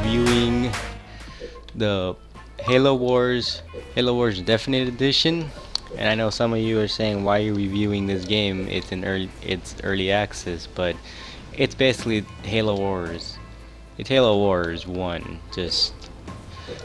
reviewing the Halo Wars Definite Edition. And I know some of you are saying, why are you reviewing this game? It's early access, but it's basically Halo Wars. It's Halo Wars 1, just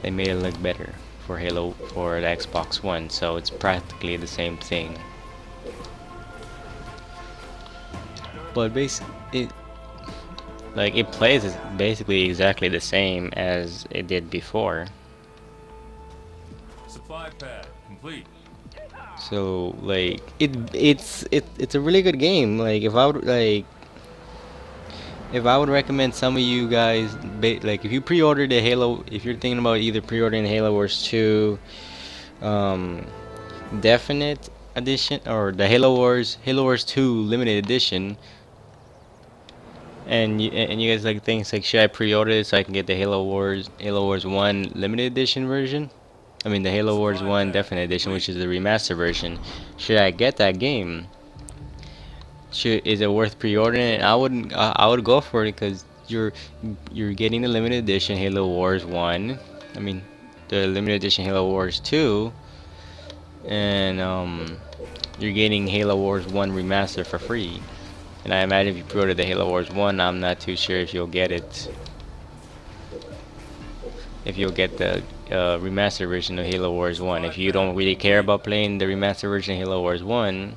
they made it look better for the Xbox One, so it's practically the same thing. But it plays basically exactly the same as it did before. Supply pad complete. So it's a really good game. If I would recommend some of you guys, if you pre-ordered the Halo, if you're thinking about either pre-ordering Halo Wars 2 um, Definite Edition or the Halo Wars 2 Limited Edition, and you guys think should I pre-order it so I can get the Halo Wars 1 Limited Edition version? I mean the Halo Wars 1 Definite Edition, which is the remaster version. Should I get that game? Is it worth pre-ordering it? I would go for it because you're getting the limited edition Halo Wars 1. I mean, the limited edition Halo Wars 2, and you're getting Halo Wars 1 remaster for free. And I imagine if you pre-order the Halo Wars 1, I'm not too sure if you'll get it. If you'll get the remaster version of Halo Wars 1. If you don't really care about playing the remaster version of Halo Wars 1,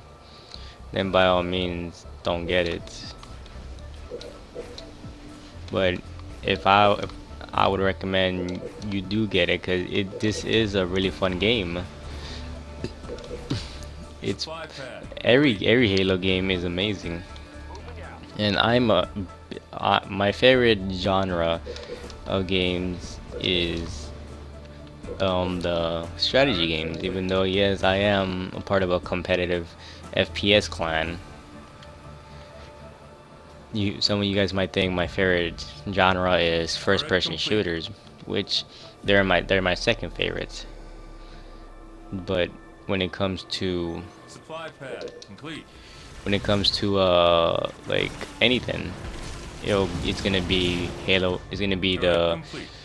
then by all means don't get it. But I would recommend you do get it, because this is a really fun game. It's every Halo game is amazing, and my favorite genre of games is the strategy games. Even though yes, I am a part of a competitive FPS clan. Some of you guys might think my favorite genre is first-person shooters, which they're my second favorite. But when it comes to like anything, it's gonna be Halo. It's gonna be the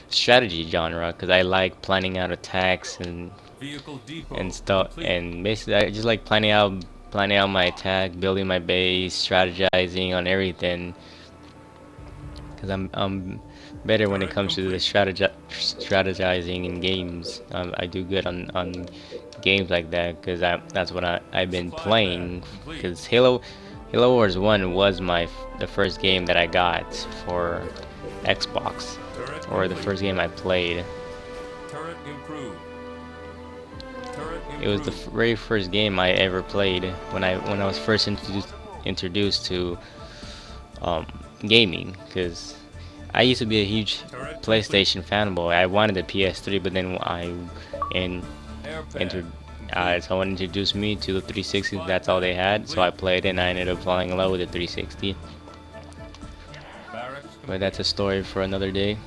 strategy genre, because I like planning out attacks and stuff, and basically I just like planning out my attack, building my base, strategizing on everything. Because I'm better when it comes to the strategizing in games. I do good on games like that, because that's what I've been playing. Because Halo Wars 1 was the first game that I got for Xbox, or the first game I played. It was the very first game I ever played when I was first introduced to gaming, because I used to be a huge PlayStation fanboy. I wanted the PS3, but then someone introduced me to the 360. That's all they had, so I played it, and I ended up falling in love with the 360. But that's a story for another day.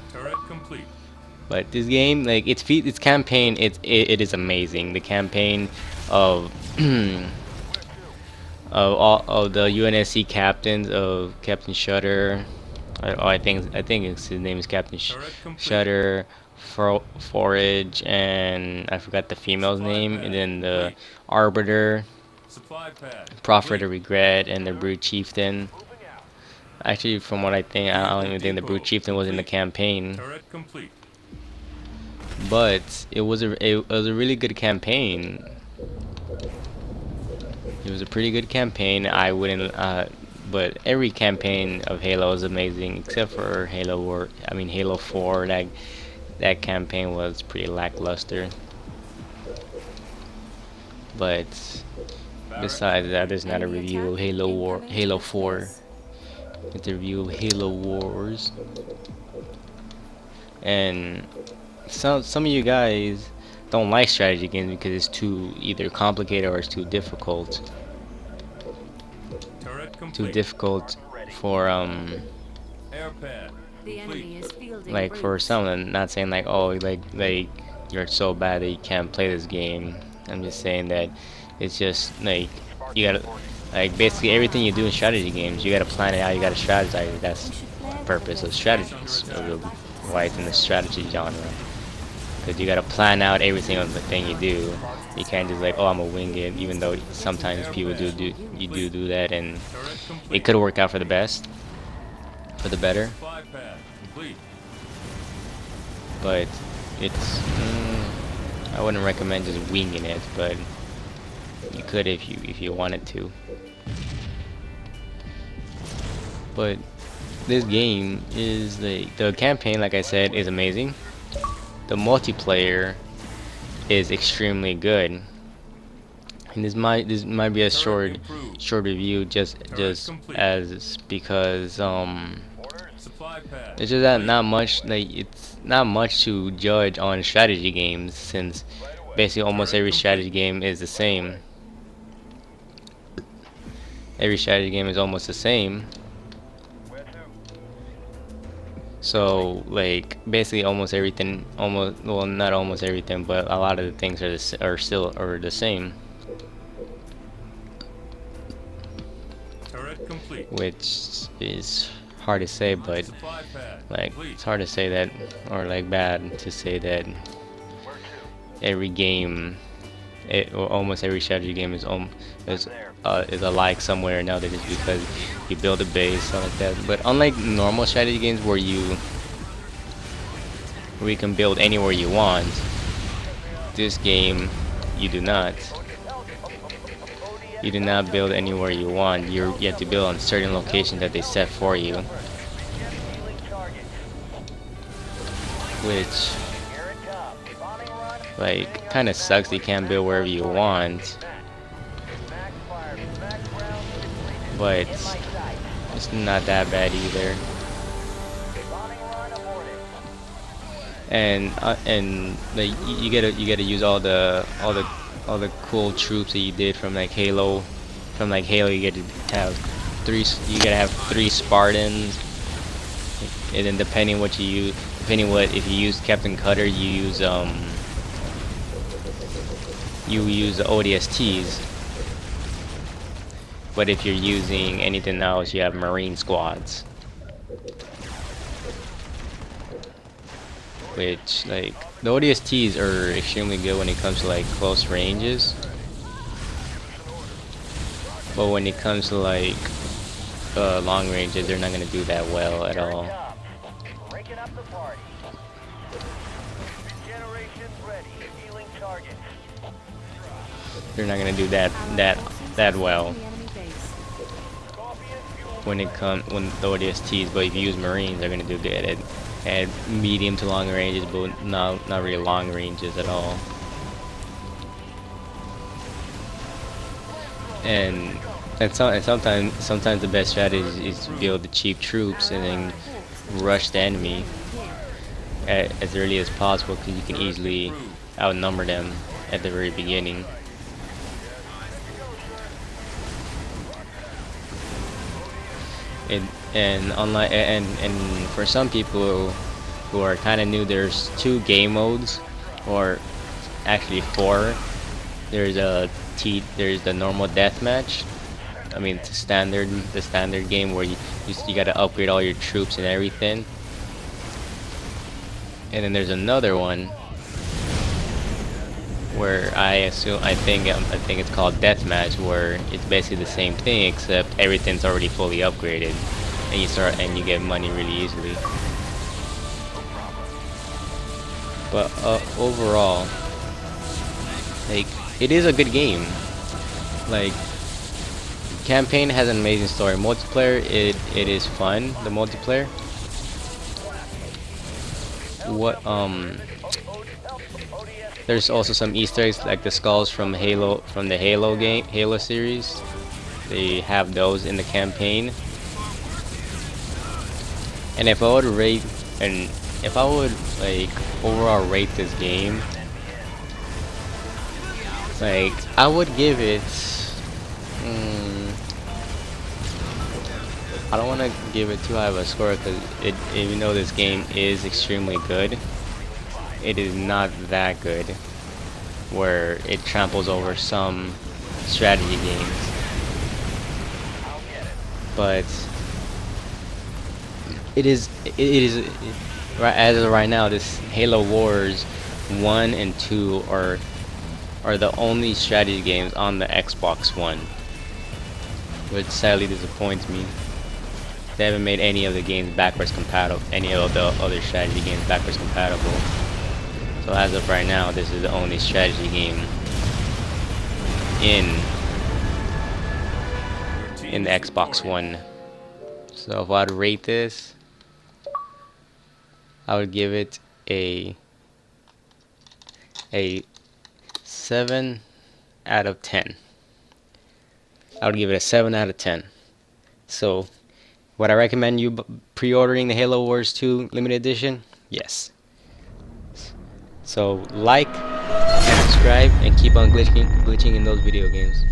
But this game, like its campaign, it is amazing. The campaign of all of the UNSC captains, of Captain Shutter. I think his name is Captain Shutter, Forage, and I forgot the female's name, and then the Arbiter, Prophet of Regret, and the Brute Chieftain. Actually, from what I think, I don't even think the Brute Chieftain was in the campaign. But it was a really good campaign. It was a pretty good campaign. I wouldn't, but every campaign of Halo is amazing, except for Halo 4. That campaign was pretty lackluster. But besides that, there's not a review of Halo 4. It's a review of Halo Wars. And some of you guys don't like strategy games because it's too either complicated or it's too difficult. Too difficult for like for someone. Not saying like, oh, like you're so bad that you can't play this game. I'm just saying that it's just like you gotta, like, basically everything you do in strategy games, you gotta plan it out, you gotta strategize. That's the purpose of strategies, why it's in the strategy genre. Because you gotta plan out every single thing you do. You can't just like, oh, I'm gonna wing it. Even though sometimes people do that, and it could work out for the best, for the better. But it's I wouldn't recommend just winging it, but you could if you wanted to. But this game is the campaign, like I said, is amazing. The multiplayer is extremely good. And this might be a short review just as because it's just that not much, like it's not much to judge on strategy games, since basically almost every strategy game is the same. Every strategy game is almost the same. So like basically almost everything, well, not almost everything, but a lot of the things are still the same. Which is hard to say, but like it's hard to say that, or like bad to say that every game, or almost every strategy game is alike somewhere or another, just because you build a base, stuff like that. But unlike normal strategy games where you can build anywhere you want, this game you do not. You do not build anywhere you want. You have to build on certain locations that they set for you, which like kind of sucks. You can't build wherever you want, but it's not that bad either. And like you gotta use all the cool troops that you did from like Halo. From like Halo, you get to have you gotta have 3 Spartans, and then depending what you use, if you use Captain Cutter, you use the ODSTs. But if you're using anything else, you have Marine squads, which like the ODSTs are extremely good when it comes to like close ranges, but when it comes to like long ranges, they're not gonna do that well at all. They're not gonna do that well when the ODSTs. But if you use Marines, they're gonna do good at medium to long ranges, but not really long ranges at all. And sometimes the best strategy is to build the cheap troops and then rush the enemy as early as possible, because you can easily outnumber them at the very beginning. And for some people who are kind of new, there's 2 game modes, or actually 4. There's the normal deathmatch. I mean, the standard game where you gotta upgrade all your troops and everything. And then there's another one where I think it's called deathmatch, where it's basically the same thing except everything's already fully upgraded, and you get money really easily. But overall, like, it is a good game. Like, campaign has an amazing story. Multiplayer, it is fun. The multiplayer. There's also some Easter eggs, like the skulls from the Halo series. They have those in the campaign. And if I would like overall rate this game, like, I would give it I don't want to give it too high of a score, because even though this game is extremely good, it is not that good where it tramples over some strategy games. But it is right as of right now, this Halo Wars 1 and 2 are the only strategy games on the Xbox One, which sadly disappoints me. They haven't made any of the games backwards compatible, any of the other strategy games backwards compatible. So as of right now, this is the only strategy game in the Xbox One. So if I'd rate this, I would give it a 7 out of 10. I would give it a 7 out of 10. So would I recommend you pre-ordering the Halo Wars 2 limited edition? Yes. So like and subscribe and keep on glitching in those video games.